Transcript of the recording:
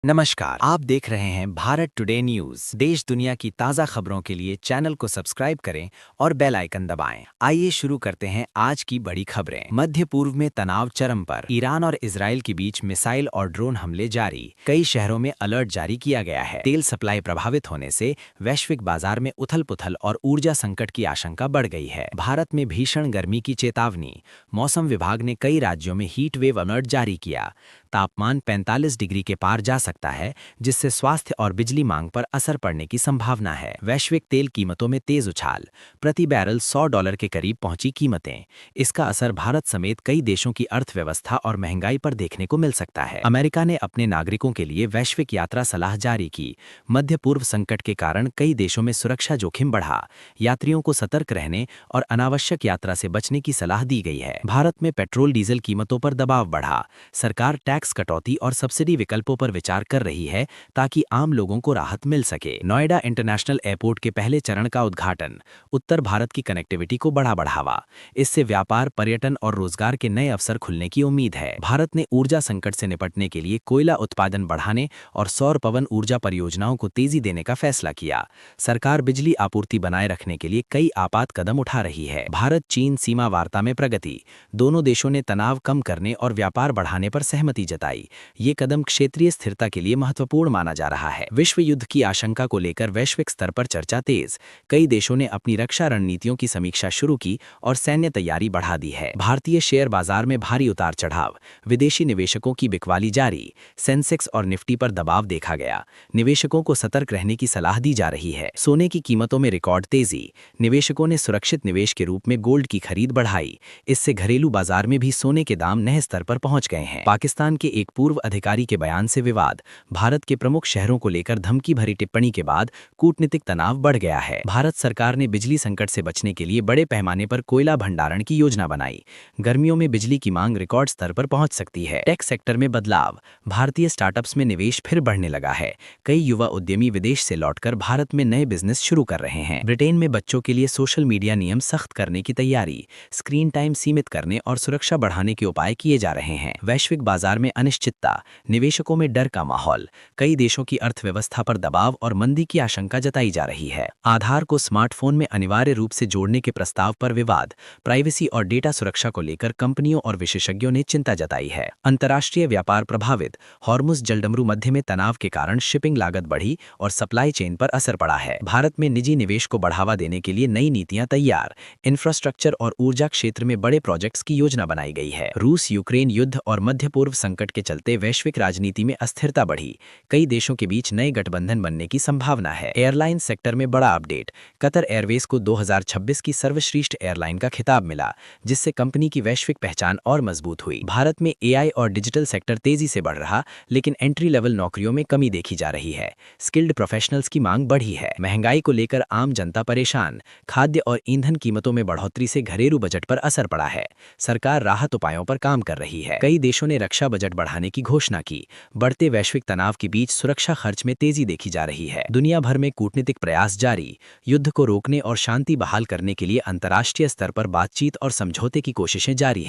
नमस्कार, आप देख रहे हैं भारत टुडे न्यूज। देश दुनिया की ताज़ा खबरों के लिए चैनल को सब्सक्राइब करें और बेल आइकन दबाएं। आइए शुरू करते हैं आज की बड़ी खबरें। मध्य पूर्व में तनाव चरम पर, ईरान और इजराइल के बीच मिसाइल और ड्रोन हमले जारी। कई शहरों में अलर्ट जारी किया गया है। तेल सप्लाई प्रभावित होने से वैश्विक बाजार में उथल पुथल और ऊर्जा संकट की आशंका बढ़ गई है। भारत में भीषण गर्मी की चेतावनी। मौसम विभाग ने कई राज्यों में हीट वेव अलर्ट जारी किया। तापमान 45 डिग्री के पार जा सकता है, जिससे स्वास्थ्य और बिजली मांग पर असर पड़ने की संभावना है। वैश्विक तेल कीमतों में तेज उछाल। प्रति बैरल $100 के करीब पहुंची कीमतें। इसका असर भारत समेत कई देशों की अर्थव्यवस्था और महंगाई पर देखने को मिल सकता है। अमेरिका ने अपने नागरिकों के लिए वैश्विक यात्रा सलाह जारी की। मध्य पूर्व संकट के कारण कई देशों में सुरक्षा जोखिम बढ़ा। यात्रियों को सतर्क रहने और अनावश्यक यात्रा से बचने की सलाह दी गई है। भारत में पेट्रोल डीजल कीमतों पर दबाव बढ़ा। सरकार टैक्स कटौती और सब्सिडी विकल्पों पर विचार कर रही है ताकि आम लोगों को राहत मिल सके। नोएडा इंटरनेशनल एयरपोर्ट के पहले चरण का उद्घाटन। उत्तर भारत की कनेक्टिविटी को बड़ा बढ़ावा। इससे व्यापार, पर्यटन और रोजगार के नए अवसर खुलने की उम्मीद है। भारत ने ऊर्जा संकट से निपटने के लिए कोयला उत्पादन बढ़ाने और सौर पवन ऊर्जा परियोजनाओं को तेजी देने का फैसला किया। सरकार बिजली आपूर्ति बनाए रखने के लिए कई आपात कदम उठा रही है। भारत चीन सीमा वार्ता में प्रगति। दोनों देशों ने तनाव कम करने और व्यापार बढ़ाने पर सहमति जताई। ये कदम क्षेत्रीय स्थिरता के लिए महत्वपूर्ण माना जा रहा है। विश्व युद्ध की आशंका को लेकर वैश्विक स्तर पर चर्चा तेज। कई देशों ने अपनी रक्षा रणनीतियों की समीक्षा शुरू की और सैन्य तैयारी बढ़ा दी है। भारतीय शेयर बाजार में भारी उतार चढ़ाव। विदेशी निवेशकों की बिकवाली जारी। सेंसेक्स और निफ्टी पर दबाव देखा गया। निवेशकों को सतर्क रहने की सलाह दी जा रही है। सोने की कीमतों में रिकॉर्ड तेजी। निवेशकों ने सुरक्षित निवेश के रूप में गोल्ड की खरीद बढ़ाई। इससे घरेलू बाजार में भी सोने के दाम नए स्तर पर पहुंच गए हैं। पाकिस्तान के एक पूर्व अधिकारी के बयान से विवाद। भारत के प्रमुख शहरों को लेकर धमकी भरी टिप्पणी के बाद कूटनीतिक तनाव बढ़ गया है। भारत सरकार ने बिजली संकट से बचने के लिए बड़े पैमाने पर कोयला भंडारण की योजना बनाई। गर्मियों में बिजली की मांग रिकॉर्ड स्तर पर पहुंच सकती है। टेक सेक्टर में बदलाव। भारतीय स्टार्टअप्स में निवेश फिर बढ़ने लगा है। कई युवा उद्यमी विदेश से लौटकर भारत में नए बिजनेस शुरू कर रहे हैं। ब्रिटेन में बच्चों के लिए सोशल मीडिया नियम सख्त करने की तैयारी। स्क्रीन टाइम सीमित करने और सुरक्षा बढ़ाने के उपाय किए जा रहे हैं। वैश्विक बाजार में अनिश्चितता। निवेशकों में डर का माहौल। कई देशों की अर्थव्यवस्था पर दबाव और मंदी की आशंका जताई जा रही है। आधार को स्मार्टफोन में अनिवार्य रूप से जोड़ने के प्रस्ताव पर विवाद। प्राइवेसी और डेटा सुरक्षा को लेकर कंपनियों और विशेषज्ञों ने चिंता जताई है। अंतर्राष्ट्रीय व्यापार प्रभावित। हॉर्मुज जलडमरू मध्य में तनाव के कारण शिपिंग लागत बढ़ी और सप्लाई चेन पर असर पड़ा है। भारत में निजी निवेश को बढ़ावा देने के लिए नई नीतियां तैयार। इंफ्रास्ट्रक्चर और ऊर्जा क्षेत्र में बड़े प्रोजेक्ट्स की योजना बनाई गई है। रूस यूक्रेन युद्ध और मध्य पूर्व संकट के चलते वैश्विक राजनीति में अस्थिरता बढ़ी। कई देशों के बीच नए गठबंधन बनने की संभावना है। एयरलाइन सेक्टर में बड़ा अपडेट। कतर एयरवेज को 2026 की सर्वश्रेष्ठ एयरलाइन का खिताब मिला, जिससे कंपनी की वैश्विक पहचान और मजबूत हुई। भारत में एआई और डिजिटल सेक्टर तेजी से बढ़ रहा, लेकिन एंट्री लेवल नौकरियों में कमी देखी जा रही है। स्किल्ड प्रोफेशनल्स की मांग बढ़ी है। महंगाई को लेकर आम जनता परेशान। खाद्य और ईंधन कीमतों में बढ़ोतरी से घरेलू बजट पर असर पड़ा है। सरकार राहत उपायों पर काम कर रही है। कई देशों ने रक्षा बजट बढ़ाने की घोषणा की। बढ़ते वैश्विक तनाव के बीच सुरक्षा खर्च में तेजी देखी जा रही है। दुनिया भर में कूटनीतिक प्रयास जारी। युद्ध को रोकने और शांति बहाल करने के लिए अंतर्राष्ट्रीय स्तर पर बातचीत और समझौते की कोशिशें जारी हैं।